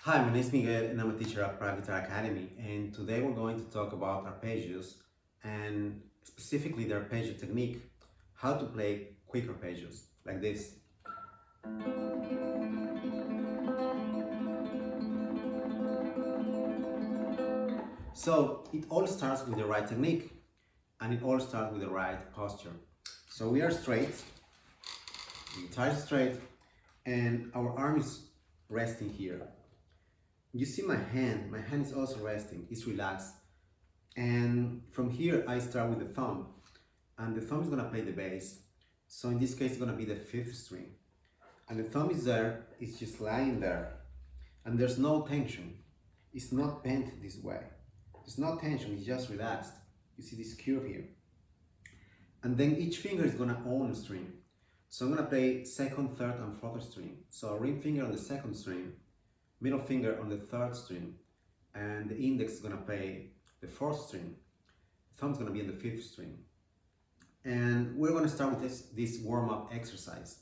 Hi, my name is Miguel and I'm a teacher at Private Guitar Academy, and today we're going to talk about arpeggios and specifically the arpeggio technique, how to play quick arpeggios like this. So it all starts with the right technique and it all starts with the right posture. So we are straight, the guitar is straight and our arm is resting here. You see my hand is also resting, it's relaxed. And from here I start with the thumb, and the thumb is gonna play the bass. So in this case it's gonna be the fifth string. And the thumb is there, it's just lying there. And there's no tension. It's not bent this way. There's no tension, it's just relaxed. You see this curve here. And then each finger is gonna own a string. So I'm gonna play second, third, and fourth string. So ring finger on the second string, middle finger on the third string, and the index is gonna play the fourth string. The thumb's gonna be on the fifth string. And we're gonna start with this warm-up exercise.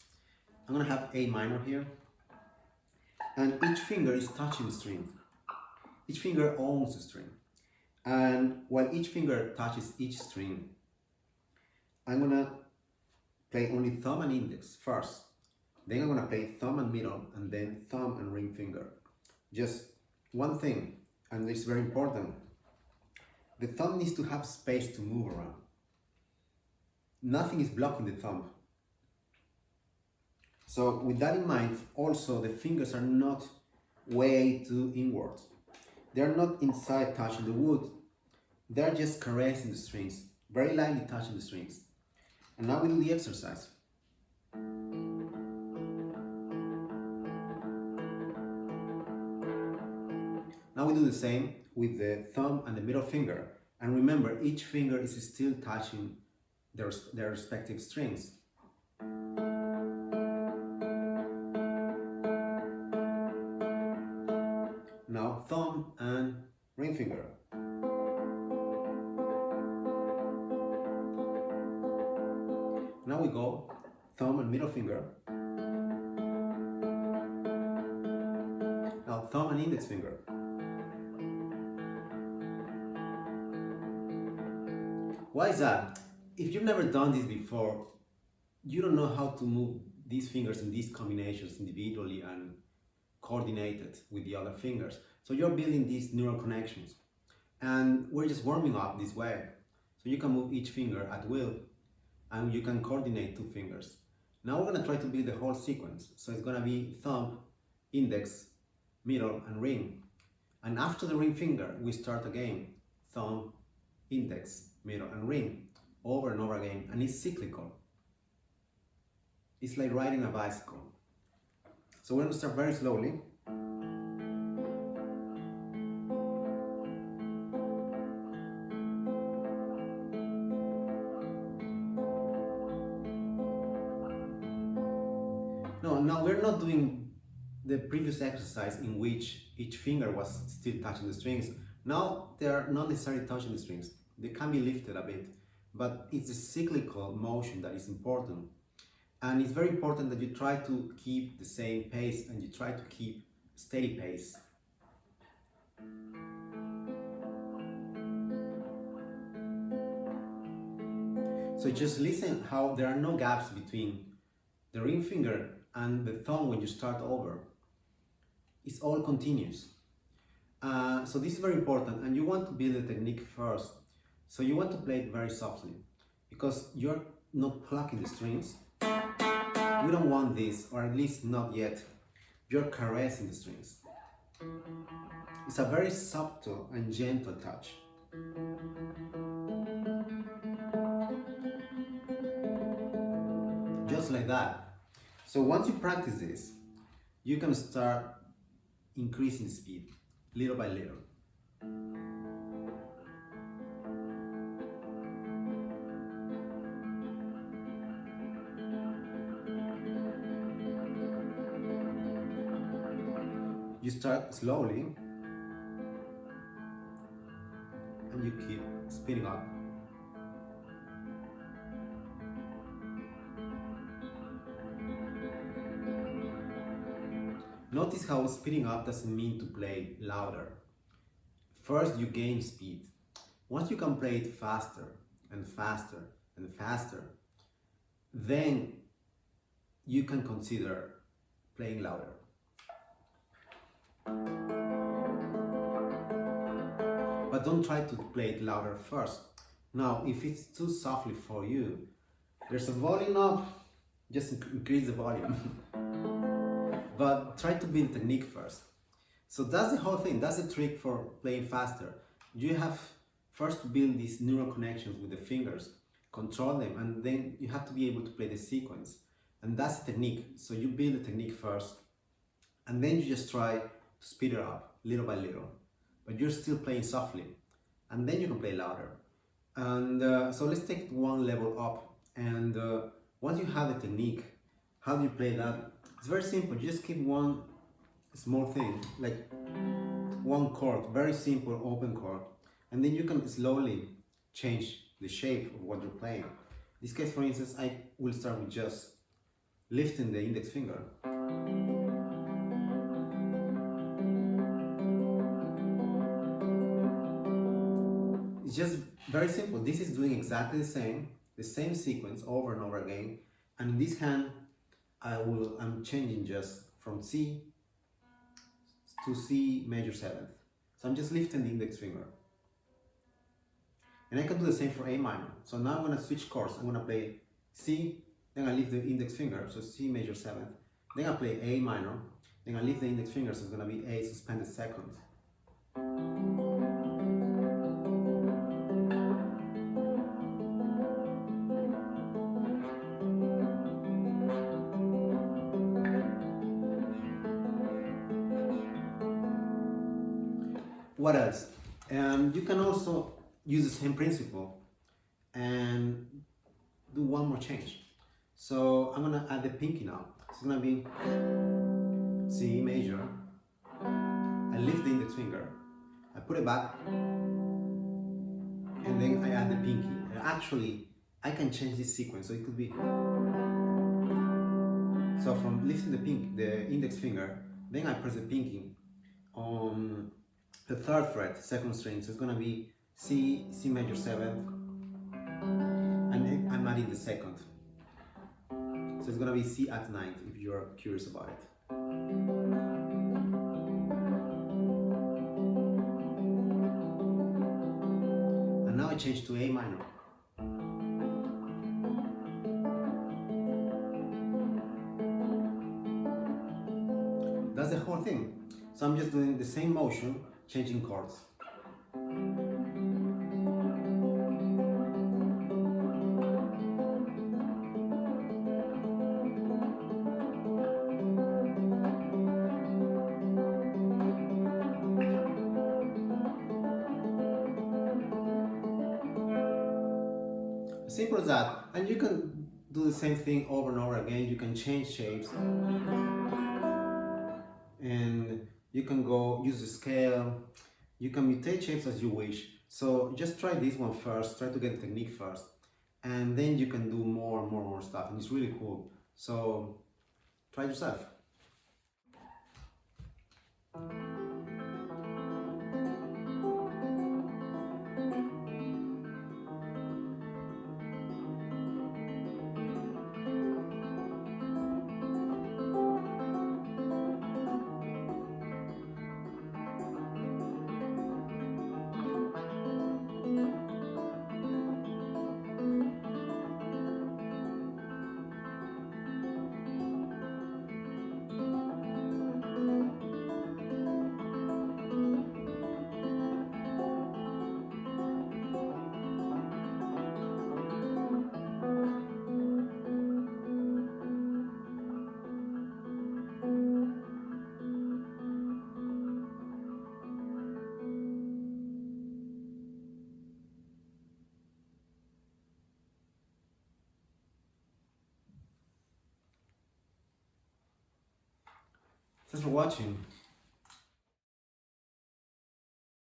I'm gonna have A minor here, and each finger is touching the string. Each finger owns the string. And while each finger touches each string, I'm gonna play only thumb and index first. Then I'm gonna play thumb and middle, and then thumb and ring finger. Just one thing, and it's very important. The thumb needs to have space to move around. Nothing is blocking the thumb. So with that in mind, also the fingers are not way too inward. They're not inside touching the wood. They're just caressing the strings, very lightly touching the strings. And now we do the exercise. Now we do the same with the thumb and the middle finger. And remember, each finger is still touching their respective strings. Now thumb and ring finger. Now we go thumb and middle finger. Now thumb and index finger. Why is that? If you've never done this before, you don't know how to move these fingers in these combinations individually and coordinated with the other fingers. So you're building these neural connections. And we're just warming up this way. So you can move each finger at will and you can coordinate two fingers. Now we're gonna try to build the whole sequence. So it's gonna be thumb, index, middle, and ring. And after the ring finger, we start again. Thumb, index, middle, and ring, over and over again, and it's cyclical. It's like riding a bicycle. So we're going to start very slowly. No, now we're not doing the previous exercise in which each finger was still touching the strings. Now they're not necessarily touching the strings. They can be lifted a bit, but it's the cyclical motion that is important. And it's very important that you try to keep the same pace and you try to keep steady pace. So just listen how there are no gaps between the ring finger and the thumb when you start over. It's all continuous. So this is very important, and you want to build the technique first. So you want to play it very softly, because you're not plucking the strings. We don't want this, or at least not yet. You're caressing the strings. It's a very subtle and gentle touch. Just like that. So once you practice this, you can start increasing speed, little by little. You start slowly and you keep speeding up. Notice how speeding up doesn't mean to play louder. First you gain speed. Once you can play it faster and faster and faster, then you can consider playing louder. But don't try to play it louder first. Now, if it's too softly for you, there's a volume knob, just increase the volume. But try to build technique first. So that's the whole thing, that's the trick for playing faster. You have first to build these neural connections with the fingers, control them, and then you have to be able to play the sequence. And that's the technique. So you build the technique first, and then you just try to speed it up little by little. But you're still playing softly, and then you can play louder. And so let's take it one level up. And once you have the technique, how do you play that? It's very simple. You just keep one small thing, like one chord, very simple open chord, and then you can slowly change the shape of what you're playing. In this case, for instance, I will start with just lifting the index finger. It's just very simple. This is doing exactly the same sequence over and over again. And in this hand, I'm changing just from C to C major 7th. So I'm just lifting the index finger. And I can do the same for A minor. So now I'm going to switch chords. I'm going to play C, then I lift the index finger, so C major 7th. Then I play A minor, then I lift the index finger, so it's going to be A suspended 2nd. What else? You can also use the same principle and do one more change. So I'm gonna add the pinky now. It's gonna be C major. I lift the index finger, I put it back, and then I add the pinky. And actually, I can change this sequence, so it could be. So from lifting the index finger, then I press the pinky on the 3rd fret, 2nd string, so it's gonna be C major 7th, and then I'm adding the 2nd. So it's gonna be C at 9th if you're curious about it. And now I change to A minor. That's the whole thing. So I'm just doing the same motion, changing chords. Simple as that. And you can do the same thing over and over again. You can change shapes. And you can go use the scale. You can mutate shapes as you wish. So just try this one first. Try to get the technique first. And then you can do more stuff. And it's really cool. So try it yourself. Thanks for watching.